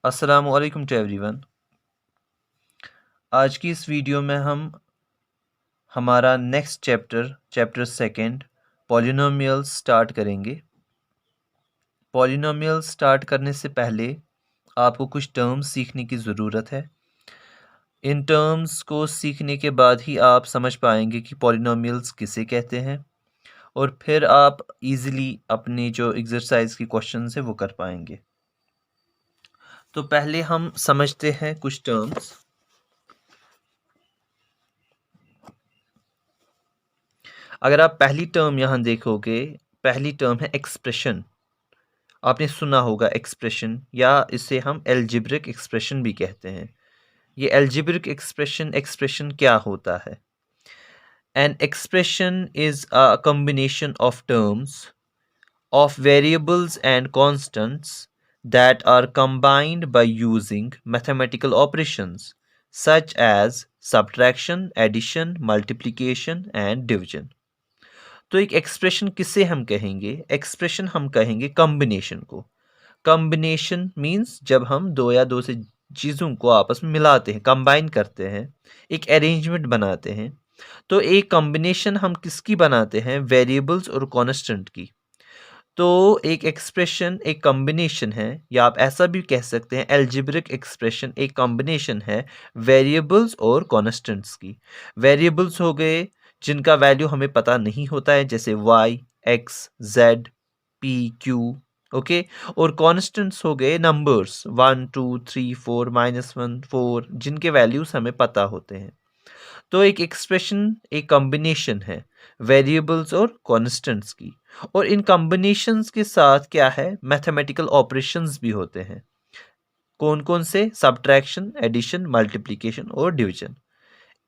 अस्सलामु अलैकुम to everyone. आज की इस वीडियो में हम हमारा next chapter second polynomials start करेंगे। पॉलिनोमियल्स स्टार्ट करने से पहले आपको कुछ टर्म्स सीखने की ज़रूरत है। इन टर्म्स को सीखने के बाद ही आप समझ पाएंगे कि पॉलिनोमियल्स किसे कहते हैं और फिर आप इजीली अपनी जो एक्सरसाइज की क्वेश्चंस है वो कर पाएंगे। तो पहले हम समझते हैं कुछ टर्म्स। अगर आप पहली टर्म यहाँ देखोगे, पहली टर्म है एक्सप्रेशन। आपने सुना होगा एक्सप्रेशन, या इसे हम एल्जेब्रिक एक्सप्रेशन भी कहते हैं। ये एल्जेब्रिक एक्सप्रेशन क्या होता है? An expression is a combination of terms of variables and constants that are combined by using mathematical operations such as subtraction, addition, multiplication and division। तो एक एक्सप्रेशन किसे हम कहेंगे? एक्सप्रेशन हम कहेंगे कॉम्बिनेशन को। कॉम्बिनेशन मीन्स जब हम दो या दो से चीज़ों को आपस में मिलाते हैं, कंबाइन करते हैं, एक अरेंजमेंट बनाते हैं। तो एक कॉम्बिनेशन हम किसकी बनाते हैं? वेरिएबल्स और कॉन्स्टेंट की। तो एक एक्सप्रेशन एक कॉम्बिनेशन है, या आप ऐसा भी कह सकते हैं एल्जेब्रिक एक्सप्रेशन एक कॉम्बिनेशन है वेरिएबल्स और कॉन्स्टेंट्स की। वेरिएबल्स हो गए जिनका वैल्यू हमें पता नहीं होता है, जैसे y, x, z, p, q। Okay. और कॉन्स्टेंट्स हो गए नंबर्स 1 2 3 4 -1 4 जिनके वैल्यूज हमें पता होते हैं। तो एक एक्सप्रेशन एक कॉम्बिनेशन है वेरिएबल्स और कॉन्स्टेंट्स की। और इन कॉम्बिनेशंस के साथ क्या है? मैथमेटिकल ऑपरेशंस भी होते हैं। कौन कौन से? सब्ट्रैक्शन, एडिशन, मल्टीप्लिकेशन और डिवीजन।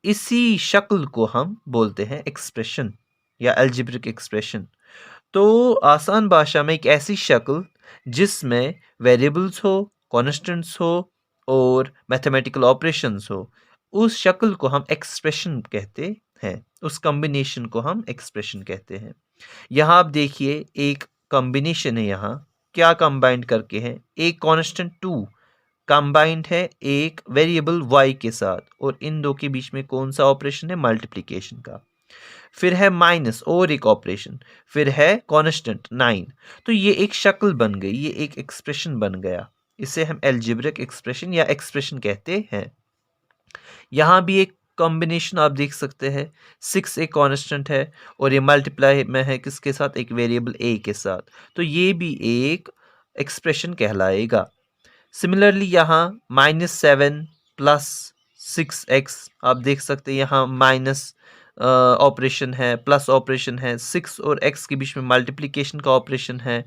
इसी शक्ल को हम बोलते हैं एक्सप्रेशन या अलजेब्रिक एक्सप्रेशन। तो आसान भाषा में एक ऐसी शक्ल जिसमें वेरिएबल्स हो, कॉन्स्टेंट्स हो और मैथमेटिकल ऑपरेशंस हो, उस शक्ल को हम एक्सप्रेशन कहते हैं। उस कॉम्बिनेशन को हम एक्सप्रेशन कहते हैं। यहाँ आप देखिए एक कॉम्बिनेशन है। यहाँ क्या कंबाइंड करके है? एक कांस्टेंट 2 कंबाइंड है एक वेरिएबल y के साथ, और इन दो के बीच में कौन सा ऑपरेशन है? मल्टीप्लिकेशन का। फिर है माइनस और एक ऑपरेशन, फिर है कांस्टेंट 9। तो ये एक शक्ल बन गई, ये एक एक्सप्रेशन बन गया। इसे हम एल्जेब्रिक एक्सप्रेशन या एक्सप्रेशन कहते हैं। यहाँ भी एक कॉम्बिनेशन आप देख सकते हैं। 6 एक कांस्टेंट है और ये मल्टीप्लाई में है किसके साथ? एक वेरिएबल a के साथ। तो ये भी एक एक्सप्रेशन कहलाएगा। सिमिलरली यहाँ -7 प्लस 6x आप देख सकते हैं। यहाँ माइनस ऑपरेशन है, प्लस ऑपरेशन है, 6 और x के बीच में मल्टीप्लिकेशन का ऑपरेशन है,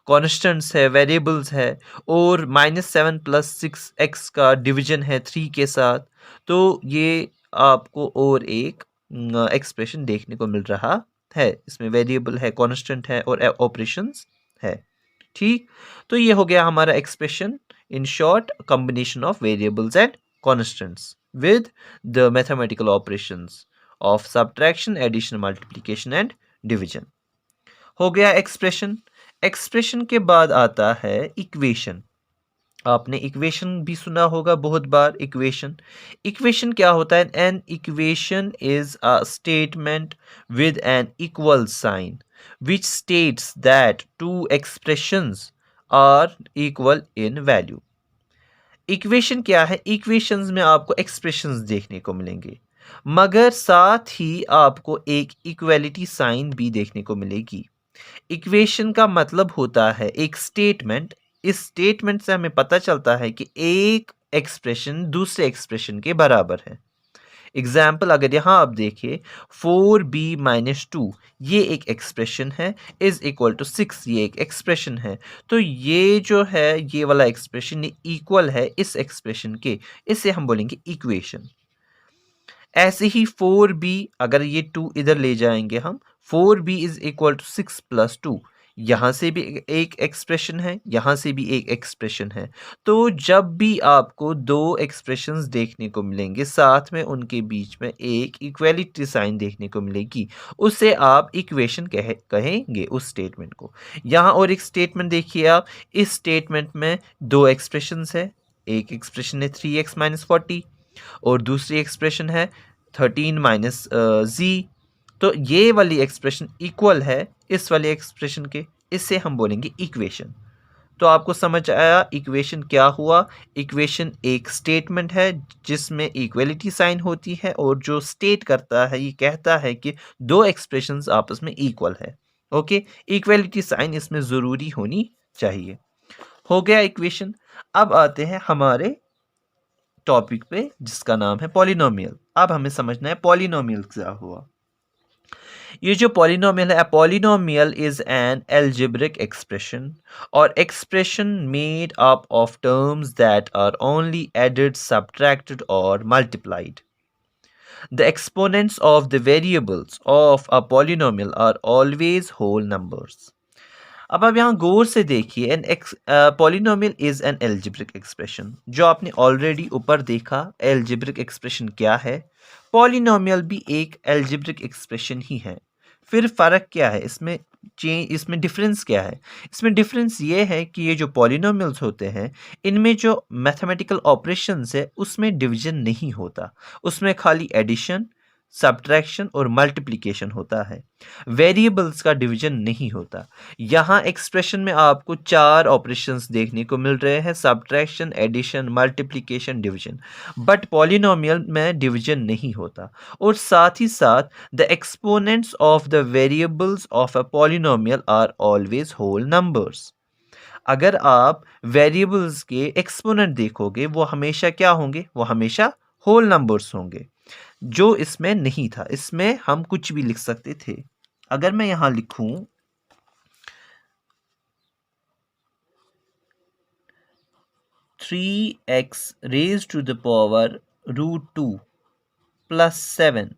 कॉन्स्टेंट्स है, वेरिएबल्स है, और -7 प्लस 6x का डिवीजन है 3 के साथ। तो ये आपको और एक एक्सप्रेशन देखने को मिल रहा है। इसमें वेरिएबल है, कांस्टेंट है और ऑपरेशंस है। ठीक। तो ये हो गया हमारा expression. In short, combination of variables and constants with the mathematical operations of subtraction, addition, multiplication and division. हो गया एक्सप्रेशन। एक्सप्रेशन के बाद आता है इक्वेशन। आपने इक्वेशन भी सुना होगा बहुत बार। इक्वेशन इक्वेशन क्या होता है? An equation is a statement with an equal sign which states that two expressions are equal in value। Equation क्या है? इक्वेशंस में आपको एक्सप्रेशंस देखने को मिलेंगे, मगर साथ ही आपको एक इक्वलिटी साइन भी देखने को मिलेगी। इक्वेशन का मतलब होता है एक स्टेटमेंट। इस स्टेटमेंट से हमें पता चलता है कि एक एक्सप्रेशन दूसरे एक्सप्रेशन के बराबर है। एग्जाम्पल अगर यहाँ आप देखिए 4b-2 ये एक एक्सप्रेशन है, इज इक्वल टू 6 ये एक एक्सप्रेशन है। तो ये जो है ये वाला एक्सप्रेशन ये इक्वल है इस एक्सप्रेशन के, इसे हम बोलेंगे इक्वेशन। ऐसे ही 4b अगर ये 2 इधर ले जाएंगे हम, 4b इज इक्वल टू 6 + 2, यहाँ से भी एक एक्सप्रेशन है, यहाँ से भी एक एक्सप्रेशन है। तो जब भी आपको दो एक्सप्रेशंस देखने को मिलेंगे, साथ में उनके बीच में एक इक्वलिटी साइन देखने को मिलेगी, उसे आप इक्वेशन कहेंगे उस स्टेटमेंट को। यहाँ और एक स्टेटमेंट देखिए आप। इस स्टेटमेंट में दो एक्सप्रेशंस है, एक एक्सप्रेशन है 3x माइनस 40 और दूसरी एक्सप्रेशन है 13 माइनस z। तो ये वाली एक्सप्रेशन इक्वल है इस वाली एक्सप्रेशन के, इससे हम बोलेंगे इक्वेशन। तो आपको समझ आया इक्वेशन क्या हुआ। इक्वेशन एक स्टेटमेंट है जिसमें इक्वलिटी साइन होती है और जो स्टेट करता है ये कहता है कि दो एक्सप्रेशंस आपस में इक्वल है। ओके, इक्वलिटी साइन इसमें ज़रूरी होनी चाहिए। हो गया इक्वेशन। अब आते हैं हमारे टॉपिक पे जिसका नाम है पॉलिनोमियल। अब हमें समझना है पॉलिनोमियल क्या हुआ। ये जो पॉलिनोमियल है, polynomial is an algebraic expression और expression made up of terms that are only added, subtracted और multiplied. The exponents of the variables of a polynomial are always whole numbers. अब आप यहाँ गौर से देखिए, an polynomial is an algebraic expression. जो आपने ऑलरेडी ऊपर देखा एल्जेब्रिक एक्सप्रेशन क्या है, पॉलिनोमियल भी एक एल्जेब्रिक एक्सप्रेशन ही है। फिर फ़र्क क्या है इसमें, इसमें डिफरेंस क्या है? इसमें डिफरेंस ये है कि ये जो पॉलिनोमियल्स होते हैं इनमें जो मैथमेटिकल ऑपरेशंस है उसमें डिवीजन नहीं होता, उसमें खाली एडिशन, सब्ट्रैक्शन और मल्टीप्लिकेशन होता है। वेरिएबल्स का डिवीजन नहीं होता। यहाँ एक्सप्रेशन में आपको चार ऑपरेशंस देखने को मिल रहे हैं, subtraction, addition, multiplication, division. But polynomial में डिवीजन नहीं होता। और साथ ही साथ the exponents of the variables of a polynomial are always whole numbers. अगर आप वेरिएबल्स के एक्सपोनेंट देखोगे वो हमेशा क्या होंगे, वो हमेशा होल नंबर्स होंगे, जो इसमें नहीं था। इसमें हम कुछ भी लिख सकते थे। अगर मैं यहां लिखूं 3x raised to the power √2 plus 7,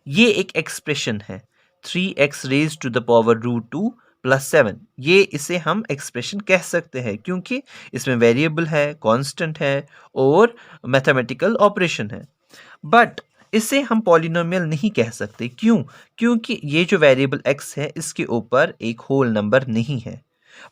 ये एक एक्सप्रेशन है। 3x raised to the power √2 plus 7, ये इसे हम एक्सप्रेशन कह सकते हैं क्योंकि इसमें वेरिएबल है, कांस्टेंट है और मैथमेटिकल ऑपरेशन है। बट इसे हम पॉलिनोमियल नहीं कह सकते। क्यों? क्योंकि ये जो वेरिएबल x है इसके ऊपर एक होल नंबर नहीं है।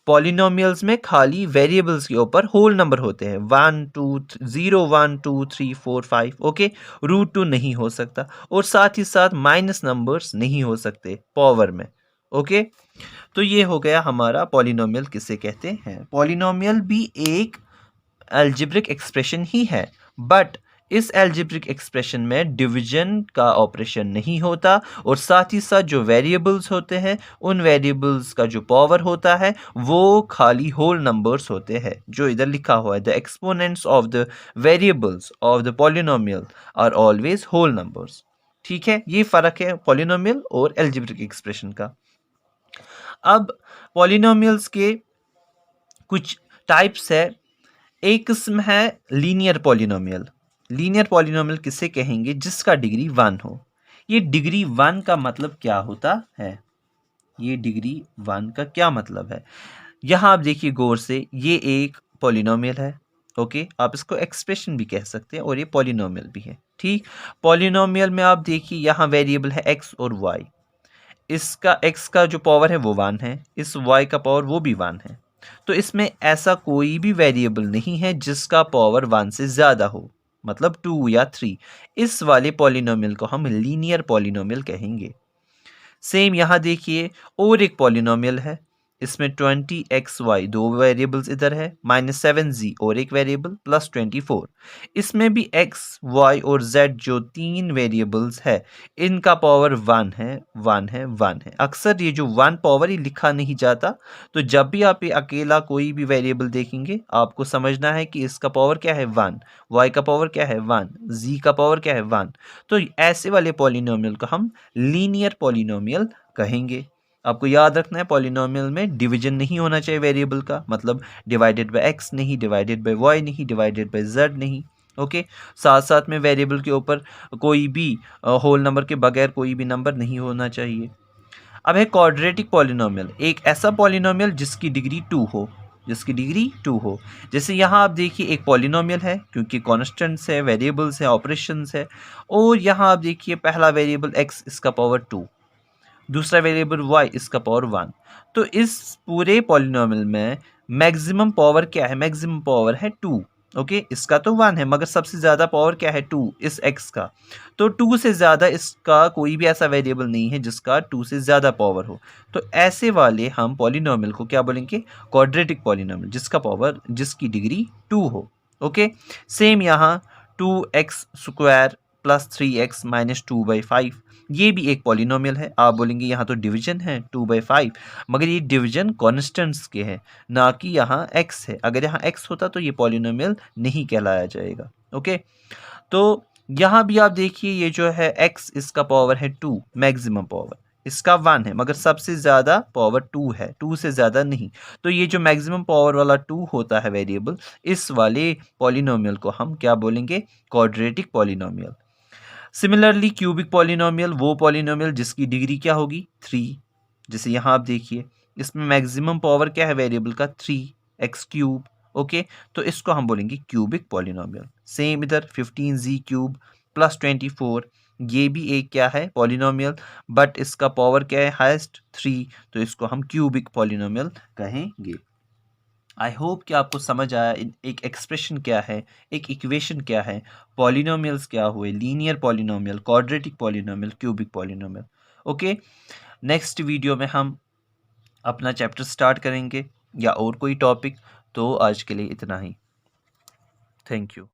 पॉलिनोमियल्स में खाली वेरिएबल्स के ऊपर होल नंबर होते हैं, 1 2 0 1 2 3 4 5। ओके, √2 नहीं हो सकता और साथ ही साथ माइनस नंबर्स नहीं हो सकते पावर में। ओके, तो ये हो गया हमारा पॉलिनोमियल किसे कहते हैं। पॉलिनोमियल भी एक अलजेब्रिक एक्सप्रेशन ही है, बट इस अलजेब्रिक एक्सप्रेशन में डिवीजन का ऑपरेशन नहीं होता और साथ ही साथ जो वेरिएबल्स होते हैं उन वेरिएबल्स का जो पावर होता है वो खाली होल नंबर्स होते हैं, जो इधर लिखा हुआ है the exponents of the variables of the polynomial are always whole numbers. ठीक है, ये फ़र्क है पॉलिनोमियल और अलजेब्रिक एक्सप्रेशन का। अब पॉलिनोमियल्स के कुछ टाइप्स है। एक किस्म है लीनियर पॉलिनोमियल। लीनियर पॉलिनोमियल किसे कहेंगे? जिसका डिग्री 1 हो। ये डिग्री 1 का मतलब क्या होता है? ये डिग्री 1 का क्या मतलब है? यहाँ आप देखिए गौर से, ये एक पॉलिनोमियल है। ओके, आप इसको एक्सप्रेशन भी कह सकते हैं और ये पॉलिनोमियल भी है। ठीक, पॉलिनोमियल में आप देखिए यहाँ वेरिएबल है x और y। इसका x का जो पावर है वो 1 है, इस y का पावर वो भी 1 है। तो इसमें ऐसा कोई भी वेरिएबल नहीं है जिसका पावर 1 से ज़्यादा हो, मतलब 2 या 3। इस वाले पॉलिनोमियल को हम लीनियर पॉलिनोमियल कहेंगे। सेम यहाँ देखिए और एक पॉलिनोमियल है, इसमें 20xy दो वेरिएबल्स इधर है, -7z और एक वेरिएबल, प्लस 24। इसमें भी x, y और z जो तीन वेरिएबल्स है इनका पावर 1 है, 1 है, 1 है। अक्सर ये जो 1 पावर ही लिखा नहीं जाता, तो जब भी आप ये अकेला कोई भी वेरिएबल देखेंगे आपको समझना है कि इसका पावर क्या है 1, y का पावर क्या है 1, z का पावर क्या है 1। तो ऐसे वाले पॉलिनोमियल को हम लीनियर पॉलिनोमियल कहेंगे। आपको याद रखना है पॉलिनोमियल में डिवीजन नहीं होना चाहिए वेरिएबल का, मतलब डिवाइडेड बाय x नहीं, डिवाइडेड बाय y नहीं, डिवाइडेड बाय z नहीं। ओके, साथ साथ में वेरिएबल के ऊपर कोई भी होल नंबर के बगैर कोई भी नंबर नहीं होना चाहिए। अब है क्वाड्रेटिक पॉलिनोमियल, एक ऐसा पॉलिनोमियल जिसकी डिग्री 2 हो, जिसकी डिग्री 2 हो। जैसे यहाँ आप देखिए एक पॉलिनोमियल है क्योंकि कॉन्स्टेंट्स है, वेरिएबल्स है, ऑपरेशंस है, और यहाँ आप देखिए पहला वेरिएबल x इसका पावर 2, दूसरा वेरिएबल y इसका पावर 1। तो इस पूरे पॉलिनोमियल में मैक्सिमम पावर क्या है? मैक्सिमम पावर है 2। ओके, इसका तो 1 है मगर सबसे ज़्यादा पावर क्या है 2 इस x का। तो 2 से ज़्यादा इसका कोई भी ऐसा वेरिएबल नहीं है जिसका 2 से ज़्यादा पावर हो। तो ऐसे वाले हम पॉलिनोमियल को क्या बोलेंगे, क्वाड्रेटिक पॉलिनोमियल, जिसकी डिग्री 2 हो। ओके, सेम यहाँ 2x square plus 3x minus 2/5, ये भी एक पॉलिनोमियल है। आप बोलेंगे यहाँ तो डिवीजन है 2/5, मगर ये डिवीजन कॉन्स्टेंट्स के हैं, ना कि यहाँ x है। अगर यहाँ x होता तो ये पॉलिनोमियल नहीं कहलाया जाएगा। ओके, तो यहाँ भी आप देखिए ये जो है x, इसका पावर है 2, मैक्सिमम पावर इसका 1 है मगर सबसे ज़्यादा पावर 2 है, 2 से ज़्यादा नहीं। तो ये जो मैक्सिमम पावर वाला 2 होता है वेरिएबल, इस वाले पॉलिनोमियल को हम क्या बोलेंगे, quadratic polynomial. Similarly cubic polynomial, वो पॉलिनोमियल जिसकी डिग्री क्या होगी 3। जैसे यहाँ आप देखिए इसमें मैक्सिमम पावर क्या है वेरिएबल का 3x³ ओके, तो इसको हम बोलेंगे क्यूबिक पॉलिनोमियल। सेम इधर 15z³ प्लस 24, ये भी एक क्या है पॉलिनोमियल, बट इसका पावर क्या है हाईएस्ट 3, तो इसको हम क्यूबिक पॉलिनोमियल कहेंगे। आई होप कि आपको समझ आया एक एक्सप्रेशन क्या है, एक इक्वेशन क्या है, पॉलिनोमियल्स क्या हुए, linear polynomial, quadratic polynomial, cubic polynomial. Okay, next video में हम अपना चैप्टर स्टार्ट करेंगे या और कोई टॉपिक। तो आज के लिए इतना ही। Thank you.